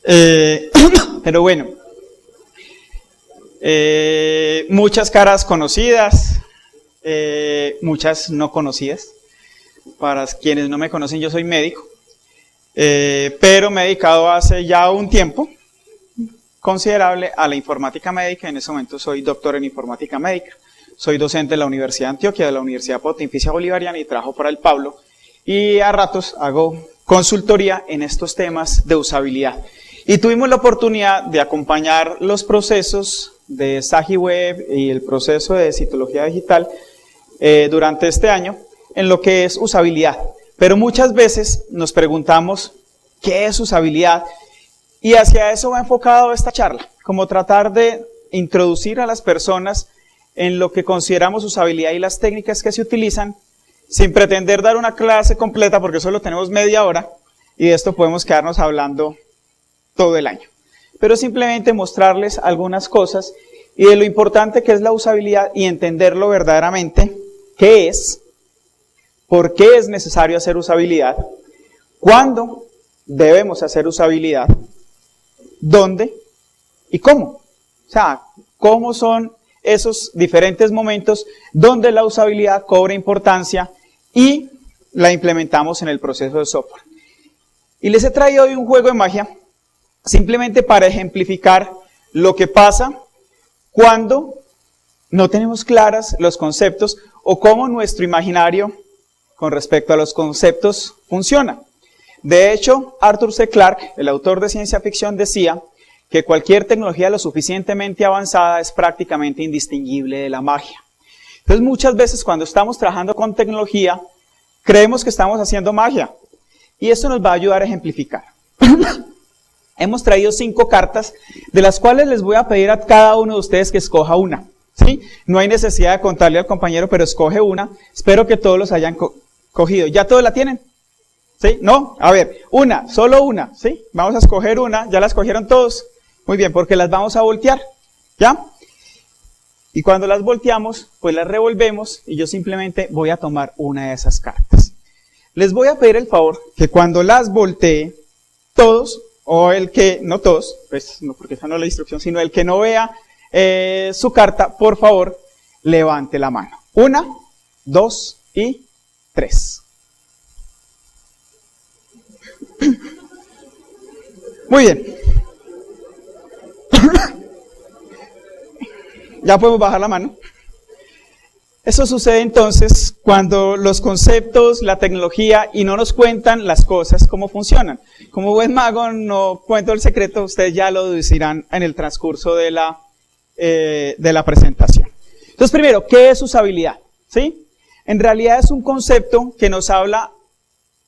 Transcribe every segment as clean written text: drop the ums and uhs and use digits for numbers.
Pero bueno, muchas caras conocidas, muchas no conocidas. Para quienes no me conocen, yo soy médico, pero me he dedicado hace ya un tiempo considerable a la informática médica. En ese momento soy doctor en informática médica. Soy docente de la Universidad de Antioquia, de la Universidad Pontificia Bolivariana, y trabajo para el Pablo. Y a ratos hago consultoría en estos temas de usabilidad. Y tuvimos la oportunidad de acompañar los procesos de SagiWeb y el proceso de citología digital durante este año en lo que es usabilidad. Pero muchas veces nos preguntamos, ¿qué es usabilidad? Y hacia eso va enfocado esta charla, como tratar de introducir a las personas en lo que consideramos usabilidad y las técnicas que se utilizan, sin pretender dar una clase completa, porque solo tenemos media hora, y de esto podemos quedarnos hablando todo el año. Pero simplemente mostrarles algunas cosas, y de lo importante que es la usabilidad, y entenderlo verdaderamente, qué es, por qué es necesario hacer usabilidad, cuándo debemos hacer usabilidad, dónde y cómo. O sea, cómo son esos diferentes momentos donde la usabilidad cobra importancia y la implementamos en el proceso de software. Y les he traído hoy un juego de magia, simplemente para ejemplificar lo que pasa cuando no tenemos claras los conceptos o cómo nuestro imaginario con respecto a los conceptos funciona. De hecho, Arthur C. Clarke, el autor de ciencia ficción, decía que cualquier tecnología lo suficientemente avanzada es prácticamente indistinguible de la magia. Entonces, muchas veces cuando estamos trabajando con tecnología, creemos que estamos haciendo magia. Y esto nos va a ayudar a ejemplificar. Hemos traído 5 cartas, de las cuales les voy a pedir a cada uno de ustedes que escoja una. ¿Sí? No hay necesidad de contarle al compañero, pero escoge una. Espero que todos los hayan cogido. ¿Ya todos la tienen? ¿Sí? ¿No? A ver, una, solo una. ¿Sí? Vamos a escoger una. ¿Ya la escogieron todos? Muy bien, porque las vamos a voltear. ¿Ya? Y cuando las volteamos, pues las revolvemos y yo simplemente voy a tomar una de esas cartas. Les voy a pedir el favor que cuando las voltee, todos, o el que, no todos, pues no, porque esa no es la instrucción, sino el que no vea su carta, por favor, levante la mano. 1, 2 y 3. Muy bien. Ya podemos bajar la mano. Eso sucede entonces cuando los conceptos, la tecnología, y no nos cuentan las cosas cómo funcionan. Como buen mago no cuento el secreto, ustedes ya lo deducirán en el transcurso de la presentación. Entonces, primero, ¿qué es usabilidad? ¿Sí? En realidad es un concepto que nos habla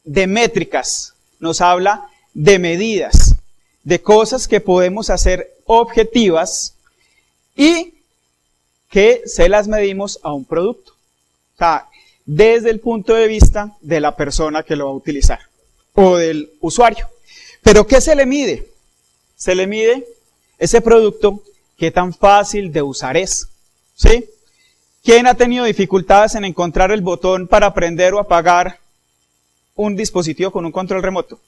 de métricas, nos habla de medidas, de cosas que podemos hacer objetivas y que se las medimos a un producto. O sea, desde el punto de vista de la persona que lo va a utilizar o del usuario. ¿Pero qué se le mide? Se le mide ese producto, qué tan fácil de usar es. ¿Sí? ¿Quién ha tenido dificultades en encontrar el botón para prender o apagar un dispositivo con un control remoto?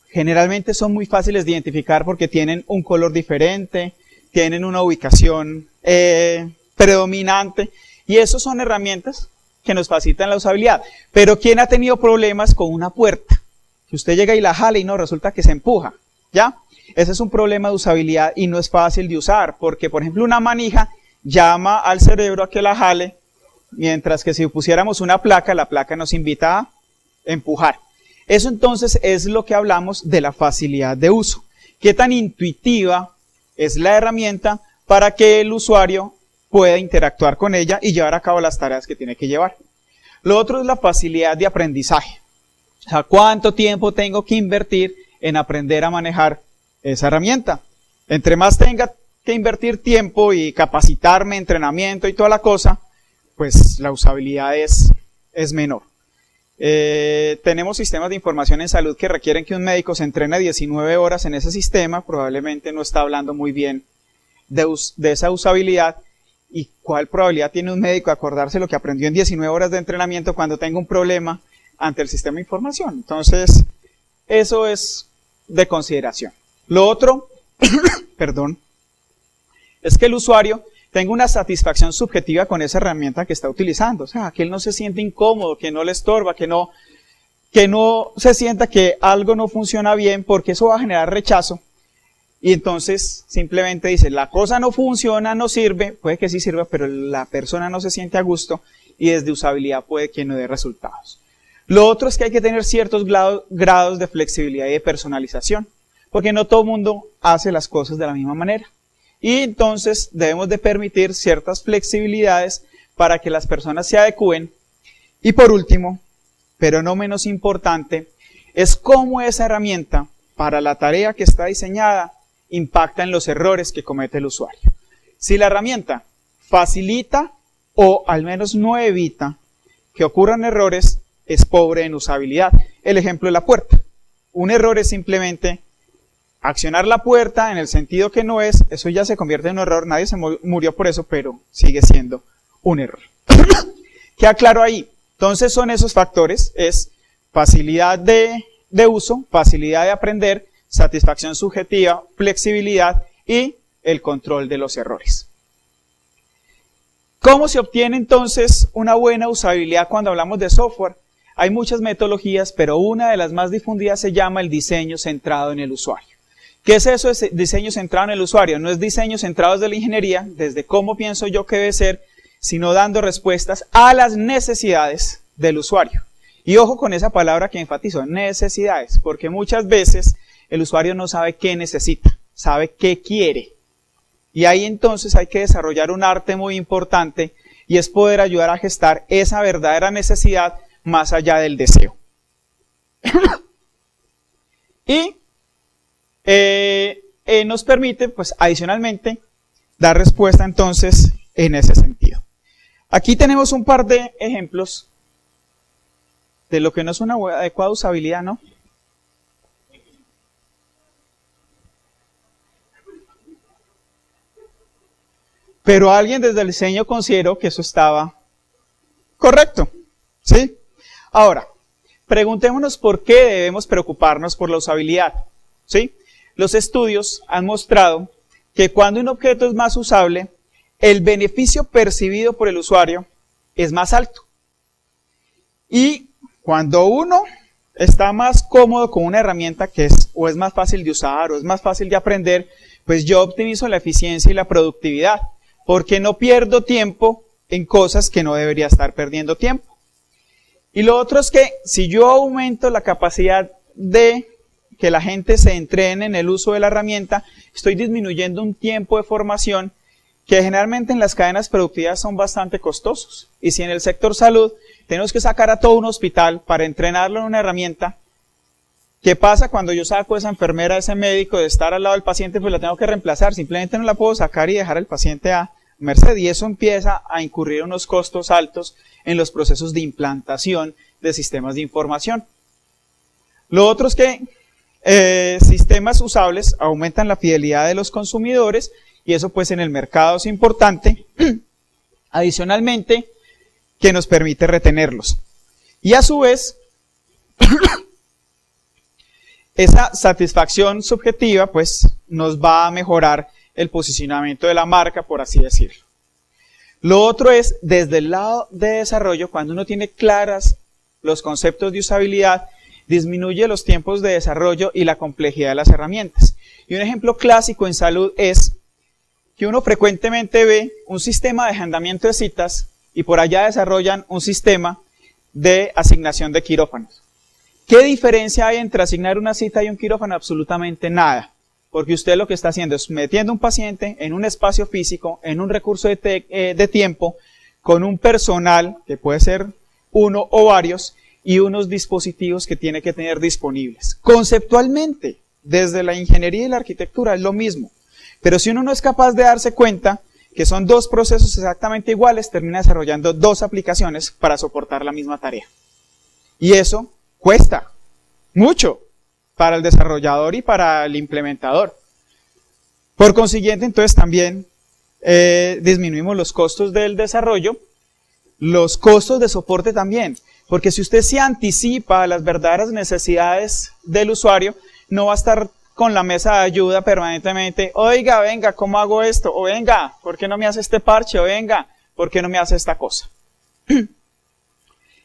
Generalmente son muy fáciles de identificar porque tienen un color diferente, tienen una ubicación predominante, y eso son herramientas que nos facilitan la usabilidad. Pero ¿quién ha tenido problemas con una puerta? Que usted llega y la jala y no, resulta que se empuja, ¿ya? Ese es un problema de usabilidad y no es fácil de usar, porque por ejemplo una manija llama al cerebro a que la jale, mientras que si pusiéramos una placa, la placa nos invita a empujar. Eso entonces es lo que hablamos de la facilidad de uso. ¿Qué tan intuitiva es la herramienta para que el usuario pueda interactuar con ella y llevar a cabo las tareas que tiene que llevar? Lo otro es la facilidad de aprendizaje. O sea, ¿cuánto tiempo tengo que invertir en aprender a manejar esa herramienta? Entre más tenga que invertir tiempo y capacitarme, entrenamiento y toda la cosa, pues la usabilidad es menor. Tenemos sistemas de información en salud que requieren que un médico se entrene 19 horas en ese sistema, probablemente no está hablando muy bien de esa usabilidad. ¿Y cuál probabilidad tiene un médico de acordarse lo que aprendió en 19 horas de entrenamiento cuando tenga un problema ante el sistema de información? Entonces, eso es de consideración. Lo otro, perdón, es que el usuario tenga una satisfacción subjetiva con esa herramienta que está utilizando. O sea, que él no se siente incómodo, que no le estorba, que no se sienta que algo no funciona bien, porque eso va a generar rechazo. Y entonces simplemente dice, la cosa no funciona, no sirve, puede que sí sirva, pero la persona no se siente a gusto y desde usabilidad puede que no dé resultados. Lo otro es que hay que tener ciertos grados de flexibilidad y de personalización, porque no todo el mundo hace las cosas de la misma manera. Y entonces debemos de permitir ciertas flexibilidades para que las personas se adecúen. Y por último, pero no menos importante, es cómo esa herramienta, para la tarea que está diseñada, impacta en los errores que comete el usuario. Si la herramienta facilita o al menos no evita que ocurran errores, es pobre en usabilidad. El ejemplo de la puerta. Un error es simplemente accionar la puerta en el sentido que no es, eso ya se convierte en un error, nadie se murió por eso, pero sigue siendo un error. ¿Queda claro ahí? Entonces son esos factores, es facilidad de uso, facilidad de aprender, satisfacción subjetiva, flexibilidad y el control de los errores. ¿Cómo se obtiene entonces una buena usabilidad cuando hablamos de software? Hay muchas metodologías, pero una de las más difundidas se llama el diseño centrado en el usuario. ¿Qué es eso de diseño centrado en el usuario? No es diseño centrado desde la ingeniería, desde cómo pienso yo que debe ser, sino dando respuestas a las necesidades del usuario. Y ojo con esa palabra que enfatizo, necesidades, porque muchas veces el usuario no sabe qué necesita, sabe qué quiere. Y ahí entonces hay que desarrollar un arte muy importante y es poder ayudar a gestar esa verdadera necesidad más allá del deseo. Y nos permite, pues adicionalmente, dar respuesta entonces en ese sentido. Aquí tenemos un par de ejemplos de lo que no es una adecuada usabilidad, ¿no? Pero alguien desde el diseño consideró que eso estaba correcto, ¿sí? Ahora, preguntémonos por qué debemos preocuparnos por la usabilidad, ¿sí? Los estudios han mostrado que cuando un objeto es más usable, el beneficio percibido por el usuario es más alto. Y cuando uno está más cómodo con una herramienta que es o es más fácil de usar o es más fácil de aprender, pues yo optimizo la eficiencia y la productividad, porque no pierdo tiempo en cosas que no debería estar perdiendo tiempo. Y lo otro es que si yo aumento la capacidad de que la gente se entrene en el uso de la herramienta, estoy disminuyendo un tiempo de formación que generalmente en las cadenas productivas son bastante costosos. Y si en el sector salud tenemos que sacar a todo un hospital para entrenarlo en una herramienta, ¿qué pasa cuando yo saco a esa enfermera, a ese médico de estar al lado del paciente? Pues la tengo que reemplazar, simplemente no la puedo sacar y dejar al paciente a merced, y eso empieza a incurrir unos costos altos en los procesos de implantación de sistemas de información. Lo otro es que sistemas usables aumentan la fidelidad de los consumidores y eso pues en el mercado es importante. Adicionalmente, que nos permite retenerlos. Y a su vez, esa satisfacción subjetiva pues nos va a mejorar el posicionamiento de la marca, por así decirlo. Lo otro es, desde el lado de desarrollo, cuando uno tiene claras los conceptos de usabilidad, disminuye los tiempos de desarrollo y la complejidad de las herramientas. Y un ejemplo clásico en salud es que uno frecuentemente ve un sistema de agendamiento de citas y por allá desarrollan un sistema de asignación de quirófanos. ¿Qué diferencia hay entre asignar una cita y un quirófano? Absolutamente nada. Porque usted lo que está haciendo es metiendo un paciente en un espacio físico, en un recurso de tiempo, con un personal, que puede ser uno o varios, y unos dispositivos que tiene que tener disponibles. Conceptualmente, desde la ingeniería y la arquitectura es lo mismo. Pero si uno no es capaz de darse cuenta que son dos procesos exactamente iguales, termina desarrollando dos aplicaciones para soportar la misma tarea. Y eso cuesta mucho para el desarrollador y para el implementador. Por consiguiente, entonces también disminuimos los costos del desarrollo, los costos de soporte también, porque si usted se anticipa a las verdaderas necesidades del usuario, no va a estar con la mesa de ayuda permanentemente, oiga, venga, ¿cómo hago esto? O venga, ¿por qué no me hace este parche? O venga, ¿por qué no me hace esta cosa?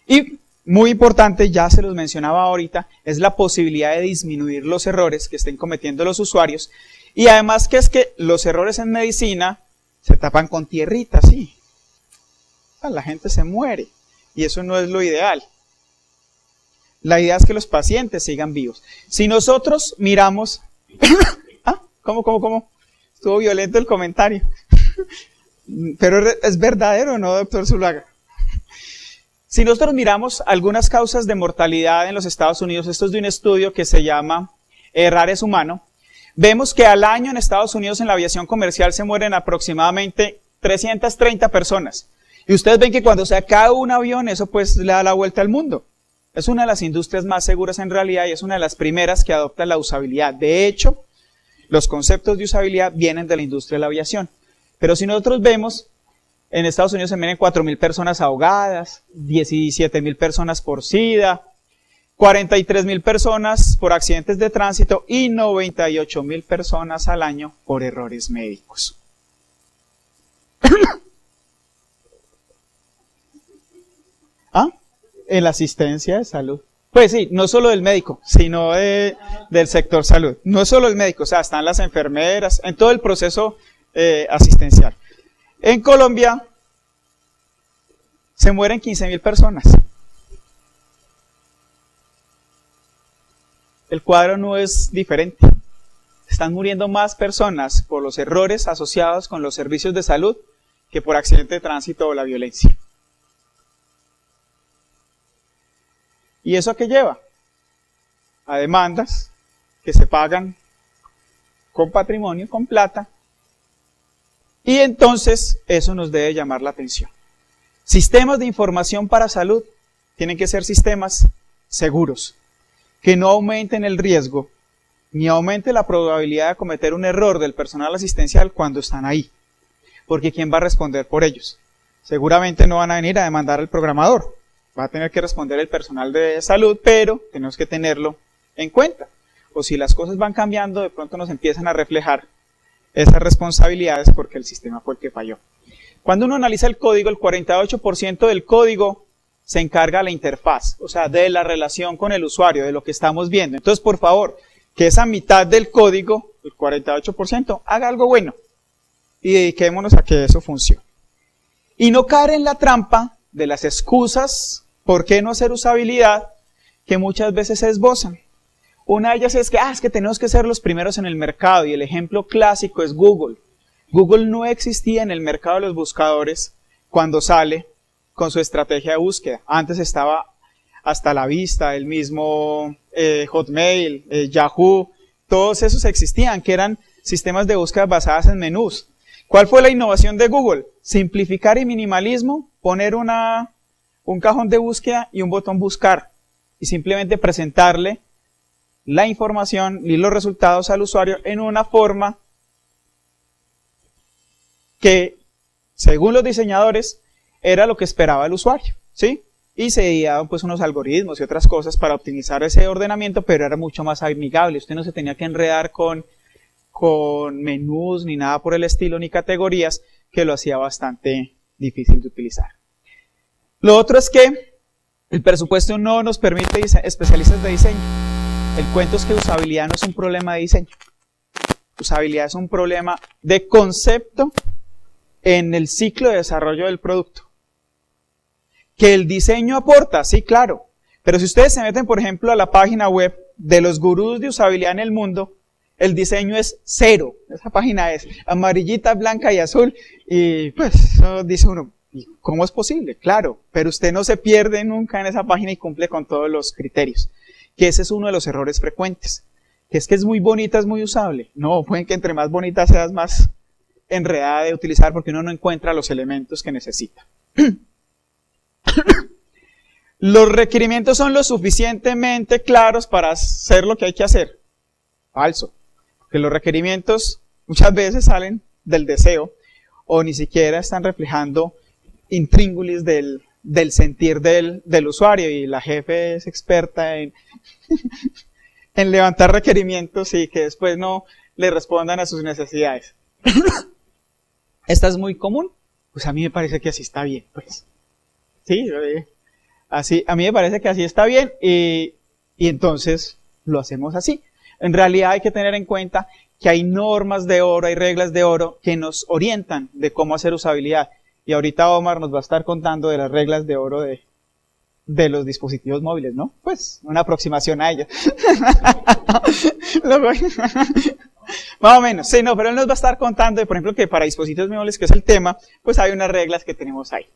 Y muy importante, ya se los mencionaba ahorita, es la posibilidad de disminuir los errores que estén cometiendo los usuarios. Y además que es que los errores en medicina se tapan con tierrita, sí. La gente se muere y eso no es lo ideal. La idea es que los pacientes sigan vivos. Si nosotros miramos... ¿Cómo? Estuvo violento el comentario. Pero es verdadero, ¿no, doctor Zuluaga? Si nosotros miramos algunas causas de mortalidad en los Estados Unidos, esto es de un estudio que se llama Rares Humano, vemos que al año en Estados Unidos en la aviación comercial se mueren aproximadamente 330 personas. Y ustedes ven que cuando se cae un avión, eso pues le da la vuelta al mundo. Es una de las industrias más seguras en realidad y es una de las primeras que adopta la usabilidad. De hecho, los conceptos de usabilidad vienen de la industria de la aviación. Pero si nosotros vemos, en Estados Unidos se mueren 4.000 personas ahogadas, 17.000 personas por SIDA, 43.000 personas por accidentes de tránsito y 98.000 personas al año por errores médicos. En la asistencia de salud. Pues sí, no solo del médico, sino del sector salud. No es solo el médico, o sea, están las enfermeras, en todo el proceso asistencial. En Colombia se mueren 15.000 personas. El cuadro no es diferente. Están muriendo más personas por los errores asociados con los servicios de salud que por accidente de tránsito o la violencia. ¿Y eso a qué lleva? A demandas que se pagan con patrimonio, con plata, y entonces eso nos debe llamar la atención. Sistemas de información para salud tienen que ser sistemas seguros, que no aumenten el riesgo, ni aumente la probabilidad de cometer un error del personal asistencial cuando están ahí, porque ¿quién va a responder por ellos? Seguramente no van a venir a demandar al programador. Va a tener que responder el personal de salud, pero tenemos que tenerlo en cuenta. O si las cosas van cambiando, de pronto nos empiezan a reflejar esas responsabilidades porque el sistema fue el que falló. Cuando uno analiza el código, el 48% del código se encarga de la interfaz, o sea, de la relación con el usuario, de lo que estamos viendo. Entonces, por favor, que esa mitad del código, el 48%, haga algo bueno y dediquémonos a que eso funcione. Y no caer en la trampa de las excusas. ¿Por qué no hacer usabilidad? Que muchas veces se esbozan. Una de ellas es que tenemos que ser los primeros en el mercado, y el ejemplo clásico es Google. Google no existía en el mercado de los buscadores cuando sale con su estrategia de búsqueda. Antes estaba Hasta la Vista, el mismo Hotmail, Yahoo, todos esos existían, que eran sistemas de búsqueda basadas en menús. ¿Cuál fue la innovación de Google? Simplificar y minimalismo, poner un cajón de búsqueda y un botón buscar, y simplemente presentarle la información y los resultados al usuario en una forma que, según los diseñadores, era lo que esperaba el usuario, ¿sí? Y se ideaban pues unos algoritmos y otras cosas para optimizar ese ordenamiento, pero era mucho más amigable. Usted no se tenía que enredar con menús ni nada por el estilo, ni categorías, que lo hacía bastante difícil de utilizar. Lo otro es que el presupuesto no nos permite especialistas de diseño. El cuento es que usabilidad no es un problema de diseño. Usabilidad es un problema de concepto en el ciclo de desarrollo del producto. Que el diseño aporta, sí, claro. Pero si ustedes se meten, por ejemplo, a la página web de los gurús de usabilidad en el mundo, el diseño es cero. Esa página es amarillita, blanca y azul. Y pues, eso dice uno, ¿cómo es posible? Claro, pero usted no se pierde nunca en esa página y cumple con todos los criterios. Que ese es uno de los errores frecuentes. Que es muy bonita, es muy usable. No, pueden que entre más bonita seas, más enredada de utilizar, porque uno no encuentra los elementos que necesita. ¿Los requerimientos son lo suficientemente claros para hacer lo que hay que hacer? Falso. Porque los requerimientos muchas veces salen del deseo o ni siquiera están reflejando intríngulis del sentir del usuario, y la jefe es experta en en levantar requerimientos y que después no le respondan a sus necesidades. ¿Esta es muy común? Pues a mí me parece que así está bien, pues. Sí, así, a mí me parece que así está bien y entonces lo hacemos así. En realidad hay que tener en cuenta que hay normas de oro, hay reglas de oro que nos orientan de cómo hacer usabilidad. Y ahorita Omar nos va a estar contando de las reglas de oro de los dispositivos móviles, ¿no? Pues una aproximación a ellas. Más o menos, sí, no, pero él nos va a estar contando, por ejemplo, que para dispositivos móviles, que es el tema, pues hay unas reglas que tenemos ahí.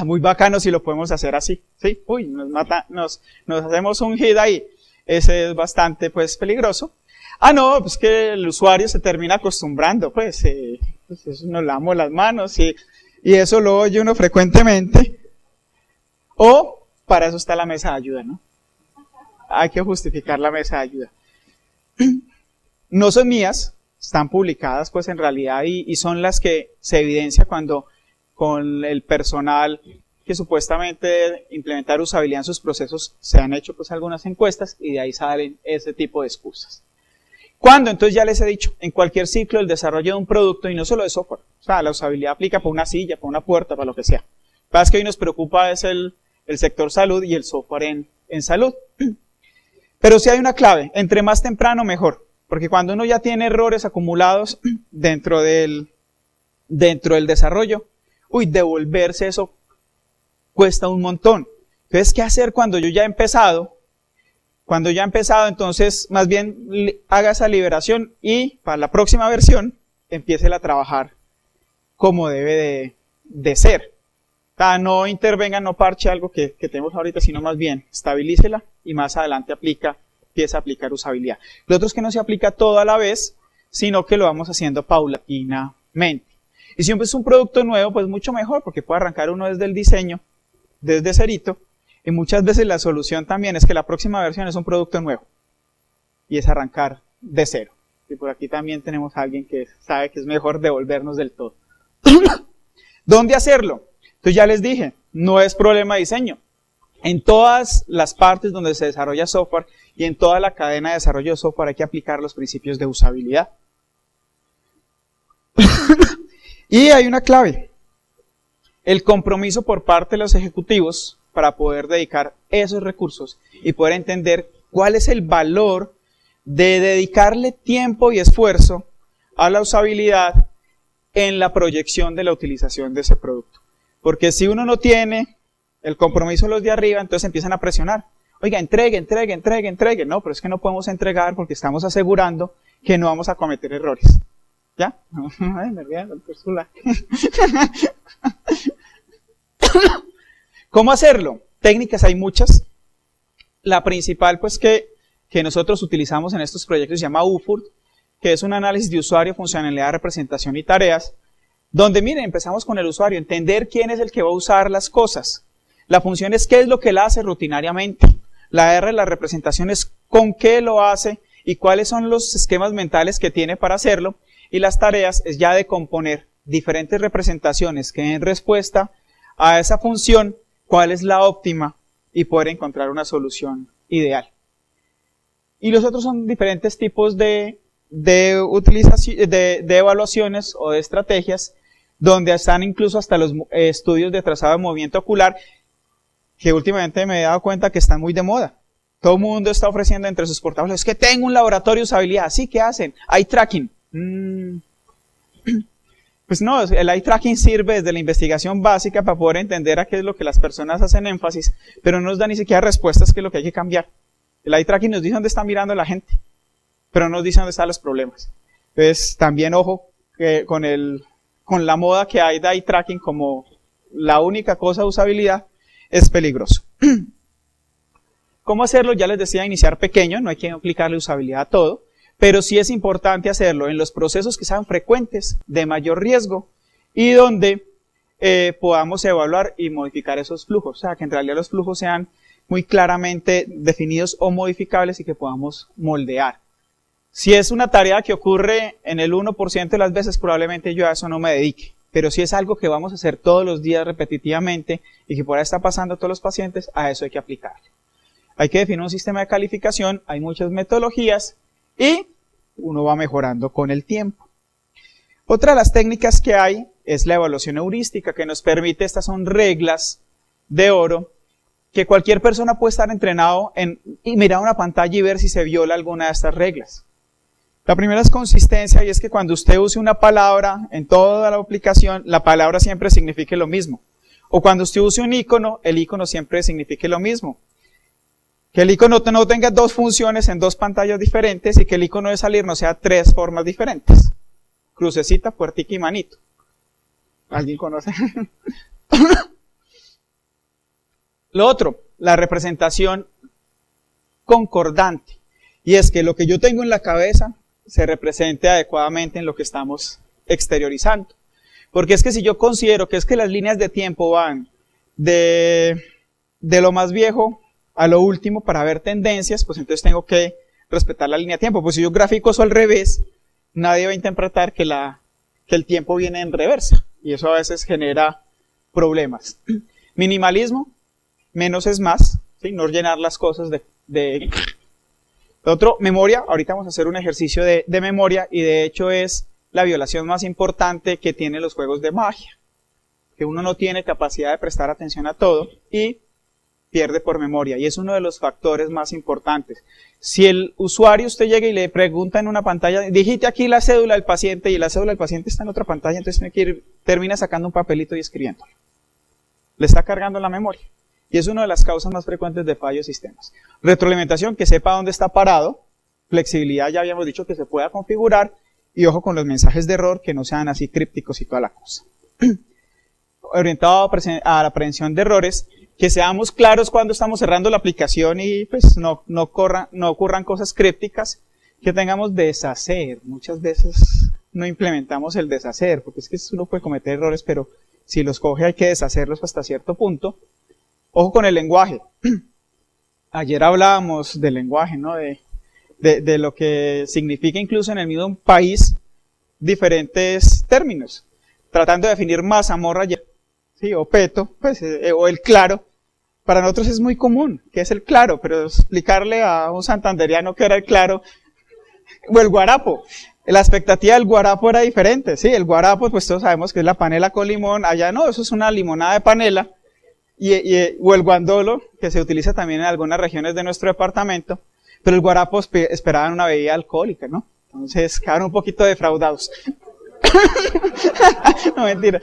Muy bacano si lo podemos hacer así, ¿sí? Uy, nos hacemos un hit ahí. Ese es bastante, pues, peligroso. No, pues que el usuario se termina acostumbrando, pues eso nos lavamos las manos y eso lo oye uno frecuentemente. O, para eso está la mesa de ayuda, ¿no? Hay que justificar la mesa de ayuda. No son mías, están publicadas, pues, en realidad, y son las que se evidencia cuando con el personal que supuestamente debe implementar usabilidad en sus procesos se han hecho, pues, algunas encuestas y de ahí salen ese tipo de excusas. ¿Cuándo? Entonces ya les he dicho, en cualquier ciclo del desarrollo de un producto y no solo de software. O sea, la usabilidad aplica para una silla, para una puerta, para lo que sea. Lo que pasa es que hoy nos preocupa es el sector salud y el software en salud. Pero sí hay una clave, entre más temprano mejor. Porque cuando uno ya tiene errores acumulados dentro del desarrollo, devolverse eso cuesta un montón. Entonces, ¿qué hacer cuando yo ya he empezado? Cuando ya ha empezado, entonces, más bien haga esa liberación y para la próxima versión, empiece a trabajar como debe de ser. No intervenga, no parche algo que tenemos ahorita, sino más bien estabilícela y más adelante empieza a aplicar usabilidad. Lo otro es que no se aplica todo a la vez, sino que lo vamos haciendo paulatinamente. Y si es un producto nuevo, pues mucho mejor, porque puede arrancar uno desde el diseño, desde cerito. Y muchas veces la solución también es que la próxima versión es un producto nuevo. Y es arrancar de cero. Y por aquí también tenemos a alguien que sabe que es mejor devolvernos del todo. ¿Dónde hacerlo? Entonces ya les dije, no es problema de diseño. En todas las partes donde se desarrolla software y en toda la cadena de desarrollo de software hay que aplicar los principios de usabilidad. Y hay una clave. El compromiso por parte de los ejecutivos para poder dedicar esos recursos y poder entender cuál es el valor de dedicarle tiempo y esfuerzo a la usabilidad en la proyección de la utilización de ese producto. Porque si uno no tiene el compromiso de los de arriba, entonces empiezan a presionar. Oiga, entregue. No, pero es que no podemos entregar porque estamos asegurando que no vamos a cometer errores. ¿Ya? Ay, me río, ¿Cómo hacerlo? Técnicas hay muchas. La principal, pues, que nosotros utilizamos en estos proyectos se llama UFURT, que es un análisis de usuario, funcionalidad, representación y tareas, donde, miren, empezamos con el usuario, entender quién es el que va a usar las cosas. La función es qué es lo que él hace rutinariamente. La R, la representación es con qué lo hace y cuáles son los esquemas mentales que tiene para hacerlo. Y las tareas es ya de componer diferentes representaciones que den respuesta a esa función, cuál es la óptima y poder encontrar una solución ideal. Y los otros son diferentes tipos de evaluaciones o de estrategias, donde están incluso hasta los estudios de trazado de movimiento ocular, que últimamente me he dado cuenta que están muy de moda. Todo el mundo está ofreciendo entre sus portafolios, es que tengo un laboratorio de usabilidad. ¿Sí? ¿Qué hacen? Eye tracking. Pues no, el eye tracking sirve desde la investigación básica para poder entender a qué es lo que las personas hacen énfasis, pero no nos da ni siquiera respuestas, que es lo que hay que cambiar. El eye tracking nos dice dónde está mirando la gente, pero no nos dice dónde están los problemas. Entonces, también ojo que con la moda que hay de eye tracking como la única cosa de usabilidad, es peligroso. ¿Cómo hacerlo? Ya les decía, iniciar pequeño, no hay que aplicarle usabilidad a todo, pero sí es importante hacerlo en los procesos que sean frecuentes, de mayor riesgo, y donde podamos evaluar y modificar esos flujos. O sea, que en realidad los flujos sean muy claramente definidos o modificables y que podamos moldear. Si es una tarea que ocurre en el 1% de las veces, probablemente yo a eso no me dedique. Pero si es algo que vamos a hacer todos los días repetitivamente y que por ahí está pasando a todos los pacientes, a eso hay que aplicarle. Hay que definir un sistema de calificación, hay muchas metodologías y uno va mejorando con el tiempo. Otra de las técnicas que hay es la evaluación heurística, que nos permite, estas son reglas de oro, que cualquier persona puede estar entrenado y mirar una pantalla y ver si se viola alguna de estas reglas. La primera es consistencia, y es que cuando usted use una palabra en toda la aplicación, la palabra siempre signifique lo mismo. O cuando usted use un icono, el icono siempre signifique lo mismo. Que el icono no tenga dos funciones en dos pantallas diferentes y que el icono de salir no sea tres formas diferentes. Crucecita, puertica y manito. ¿Alguien conoce? Lo otro, la representación concordante. Y es que lo que yo tengo en la cabeza se represente adecuadamente en lo que estamos exteriorizando. Porque es que si yo considero que es que las líneas de tiempo van de lo más viejo a lo último para ver tendencias, pues entonces tengo que respetar la línea de tiempo. Pues si yo grafico eso al revés, nadie va a interpretar que el tiempo viene en reversa. Y eso a veces genera problemas. Minimalismo, menos es más, ¿sí? No llenar las cosas de... Otro, memoria. Ahorita vamos a hacer un ejercicio de memoria y de hecho es la violación más importante que tienen los juegos de magia. Que uno no tiene capacidad de prestar atención a todo y pierde por memoria. Y es uno de los factores más importantes. Si el usuario, usted llega y le pregunta en una pantalla, digite aquí la cédula del paciente y la cédula del paciente está en otra pantalla, entonces tiene que ir, termina sacando un papelito y escribiéndolo. Le está cargando la memoria. Y es una de las causas más frecuentes de fallos de sistemas. Retroalimentación, que sepa dónde está parado. Flexibilidad, ya habíamos dicho que se pueda configurar. Y ojo con los mensajes de error, que no sean así crípticos y toda la cosa. Orientado a la prevención de errores, que seamos claros cuando estamos cerrando la aplicación y pues no ocurran cosas crípticas. Que tengamos deshacer. Muchas veces no implementamos el deshacer, porque es que uno puede cometer errores, pero si los coge hay que deshacerlos hasta cierto punto. Ojo con el lenguaje. Ayer hablábamos del lenguaje, ¿no? De lo que significa incluso en el mismo país diferentes términos. Tratando de definir mazamorra, sí, o peto, pues, o el claro. Para nosotros es muy común, que es el claro, pero explicarle a un santanderiano que era el claro, o el guarapo. La expectativa del guarapo era diferente, sí, el guarapo, pues todos sabemos que es la panela con limón, allá no, eso es una limonada de panela. O el guandolo, que se utiliza también en algunas regiones de nuestro departamento, pero el guarapo esperaban una bebida alcohólica, ¿no? Entonces quedaron un poquito defraudados. No, mentira.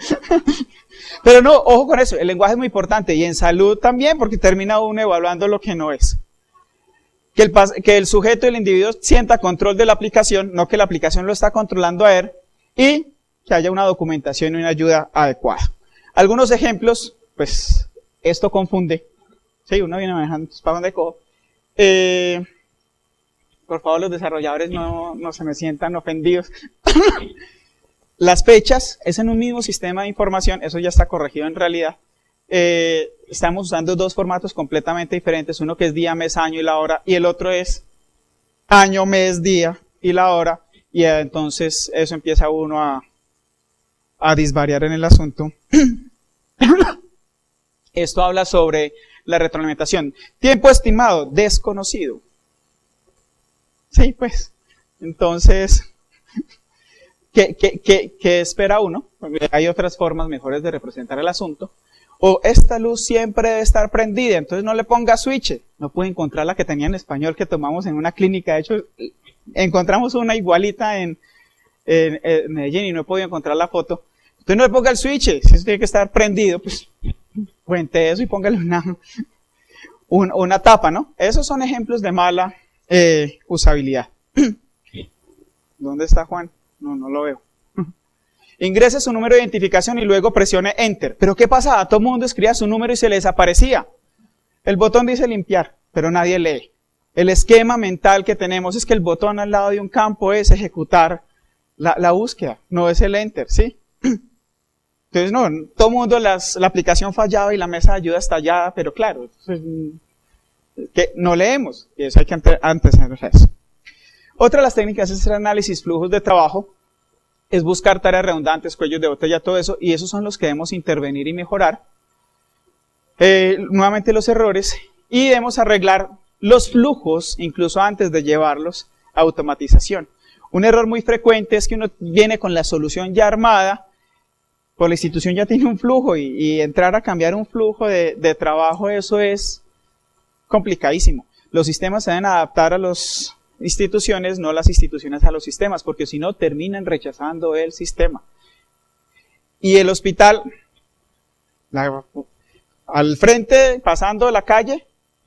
Pero no, ojo con eso, el lenguaje es muy importante, y en salud también, porque termina uno evaluando lo que no es. Que el sujeto, el individuo, sienta control de la aplicación, no que la aplicación lo está controlando a él, y que haya una documentación y una ayuda adecuada. Algunos ejemplos, pues... Esto confunde. Sí, uno viene manejando, ¿para dónde cojo? Por favor, los desarrolladores no se me sientan ofendidos. Las fechas, es en un mismo sistema de información, eso ya está corregido en realidad. Estamos usando dos formatos completamente diferentes, uno que es día, mes, año y la hora, y el otro es año, mes, día y la hora, y entonces eso empieza uno a disvariar en el asunto. Esto habla sobre la retroalimentación. Tiempo estimado, desconocido. Sí, pues. Entonces, ¿qué espera uno? Hay otras formas mejores de representar el asunto. O esta luz siempre debe estar prendida, entonces no le ponga switch. No pude encontrar la que tenía en español que tomamos en una clínica. De hecho, encontramos una igualita en Medellín y no he podido encontrar la foto. Entonces no le ponga el switch, si eso tiene que estar prendido, pues cuente eso y póngale una tapa, ¿no? Esos son ejemplos de mala usabilidad. ¿Dónde está Juan? No lo veo. Ingrese su número de identificación y luego presione Enter. ¿Pero qué pasaba? Todo el mundo escribía su número y se le desaparecía. El botón dice limpiar, pero nadie lee. El esquema mental que tenemos es que el botón al lado de un campo es ejecutar la búsqueda, no es el Enter, ¿sí? Entonces, no, todo el mundo la aplicación fallaba y la mesa de ayuda estallada, pero claro, que no leemos, y eso hay que anteceder eso. Otra de las técnicas es el análisis flujos de trabajo, es buscar tareas redundantes, cuellos de botella, todo eso, y esos son los que debemos intervenir y mejorar. Nuevamente los errores, y debemos arreglar los flujos, incluso antes de llevarlos a automatización. Un error muy frecuente es que uno viene con la solución ya armada, pues la institución ya tiene un flujo y entrar a cambiar un flujo de trabajo, eso es complicadísimo. Los sistemas se deben adaptar a las instituciones, no las instituciones a los sistemas, porque si no terminan rechazando el sistema. Y el hospital, al frente, pasando la calle,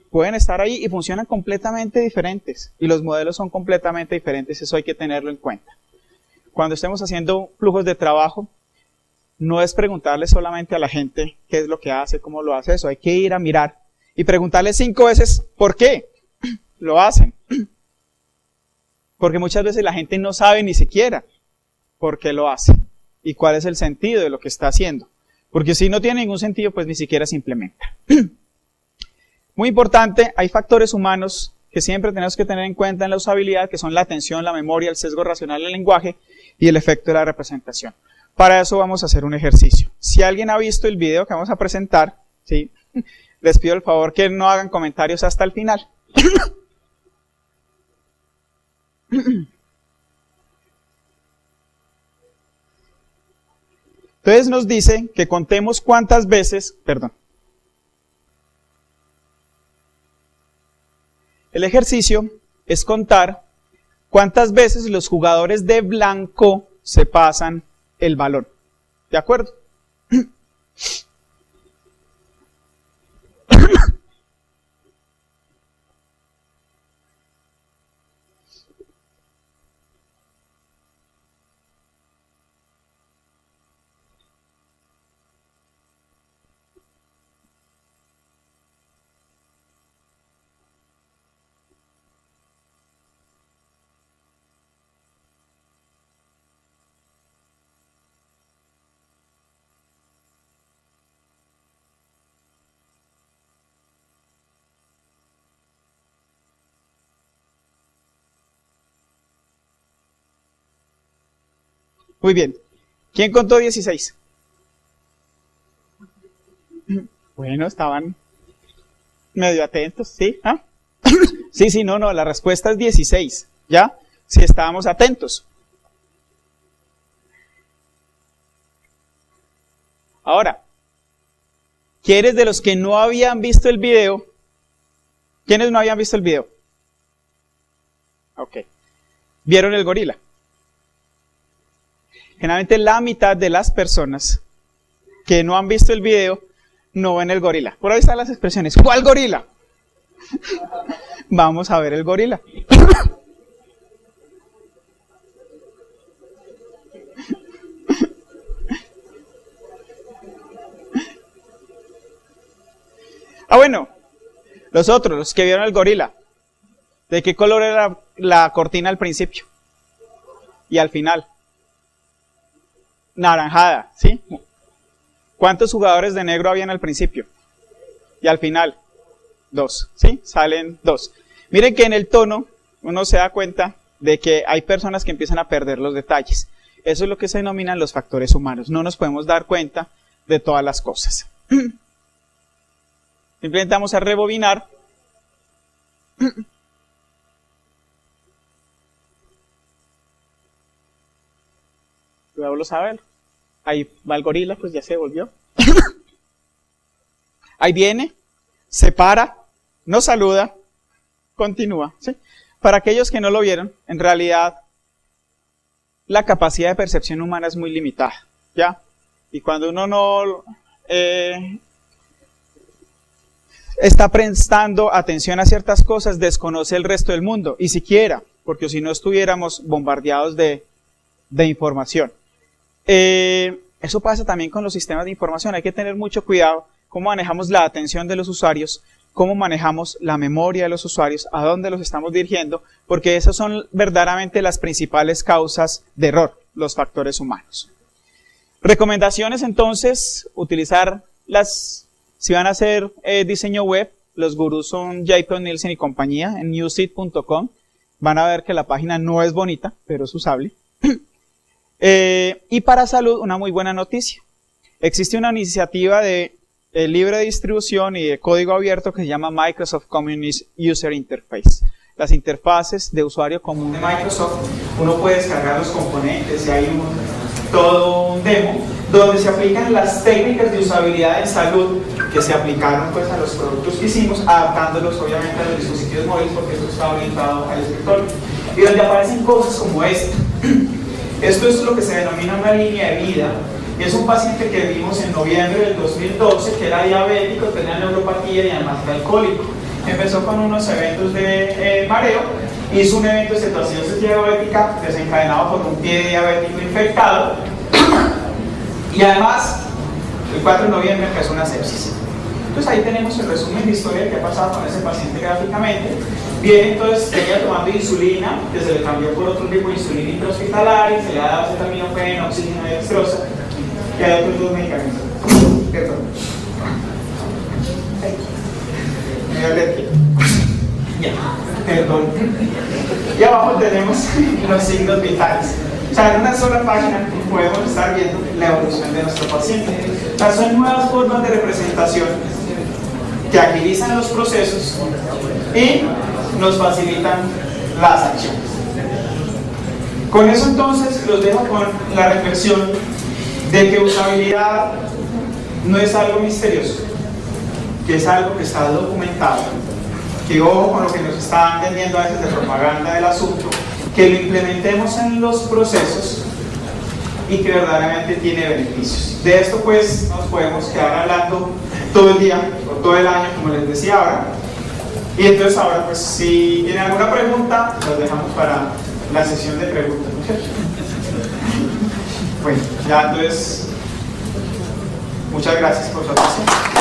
pueden estar ahí y funcionan completamente diferentes. Y los modelos son completamente diferentes, eso hay que tenerlo en cuenta. Cuando estemos haciendo flujos de trabajo, no es preguntarle solamente a la gente qué es lo que hace, cómo lo hace eso, hay que ir a mirar y preguntarle 5 veces por qué lo hacen. Porque muchas veces la gente no sabe ni siquiera por qué lo hace y cuál es el sentido de lo que está haciendo. Porque si no tiene ningún sentido, pues ni siquiera se implementa. Muy importante, hay factores humanos que siempre tenemos que tener en cuenta en la usabilidad, que son la atención, la memoria, el sesgo racional del lenguaje y el efecto de la representación. Para eso vamos a hacer un ejercicio. Si alguien ha visto el video que vamos a presentar, ¿sí?, les pido el favor que no hagan comentarios hasta el final. Entonces nos dice que contemos cuántas veces, el ejercicio es contar cuántas veces los jugadores de blanco se pasan el balón. ¿De acuerdo? Muy bien. ¿Quién contó 16? Bueno, estaban medio atentos, ¿sí? ¿Ah? Sí, no, la respuesta es 16, ¿ya? Si estábamos atentos. Ahora, ¿quiénes de los que no habían visto el video? ¿Quiénes no habían visto el video? Ok. ¿Vieron el gorila? Generalmente la mitad de las personas que no han visto el video no ven el gorila. Por ahí están las expresiones. ¿Cuál gorila? Vamos a ver el gorila. Bueno, los otros, los que vieron el gorila. ¿De qué color era la cortina al principio? Y al final. Naranjada, ¿sí? ¿Cuántos jugadores de negro habían al principio? Y al final, 2, ¿sí? Salen 2. Miren que en el tono uno se da cuenta de que hay personas que empiezan a perder los detalles. Eso es lo que se denominan los factores humanos. No nos podemos dar cuenta de todas las cosas. Simplemente vamos a rebobinar. Luego saber. Ahí va el gorila, pues ya se volvió. Ahí viene, se para, nos saluda, continúa, ¿sí? Para aquellos que no lo vieron, en realidad la capacidad de percepción humana es muy limitada, ¿ya? Y cuando uno no está prestando atención a ciertas cosas, desconoce el resto del mundo, y siquiera, porque si no estuviéramos bombardeados de información. Eso pasa también con los sistemas de información. Hay que tener mucho cuidado cómo manejamos la atención de los usuarios, cómo manejamos la memoria de los usuarios, a dónde los estamos dirigiendo, porque esas son verdaderamente las principales causas de error, los factores humanos. Recomendaciones entonces, utilizar si van a hacer diseño web, los gurús son Jacob Nielsen y compañía en newseed.com. Van a ver que la página no es bonita, pero es usable. Y para salud, una muy buena noticia. Existe una iniciativa de libre de distribución y de código abierto que se llama Microsoft Common User Interface. Las interfaces de usuario común de Microsoft, uno puede descargar los componentes y hay todo un demo donde se aplican las técnicas de usabilidad en salud que se aplicaron pues a los productos que hicimos, adaptándolos obviamente a los dispositivos móviles porque esto está orientado al escritorio. Y donde aparecen cosas como esta. Esto es lo que se denomina una línea de vida. Es un paciente que vimos en noviembre del 2012 que era diabético, tenía neuropatía y además era alcohólico. Empezó con unos eventos de mareo, hizo un evento de cetoacidosis diabética desencadenado por un pie diabético infectado y además el 4 de noviembre empezó una sepsis. Entonces ahí tenemos el resumen de historia que ha pasado con ese paciente gráficamente. Bien, entonces seguía tomando insulina, que se le cambió por otro tipo de insulina intrahospitalaria, se le ha dado acetaminofén, oxígeno y dextrosa, y hay otros dos medicamentos. Perdón. Me dio alergia. Ya, perdón. Y abajo tenemos los signos vitales. O sea, en una sola página podemos estar viendo la evolución de nuestro paciente. O sea, son nuevas formas de representación que agilizan los procesos y nos facilitan las acciones. Con eso entonces los dejo con la reflexión de que usabilidad no es algo misterioso, que es algo que está documentado, que ojo con lo que nos están vendiendo a veces de propaganda del asunto, que lo implementemos en los procesos y que verdaderamente tiene beneficios. De esto pues nos podemos quedar hablando todo el día o todo el año, como les decía ahora. Y entonces ahora pues si tienen alguna pregunta, los dejamos para la sesión de preguntas, ¿no es cierto? Bueno, ya entonces muchas gracias por su atención.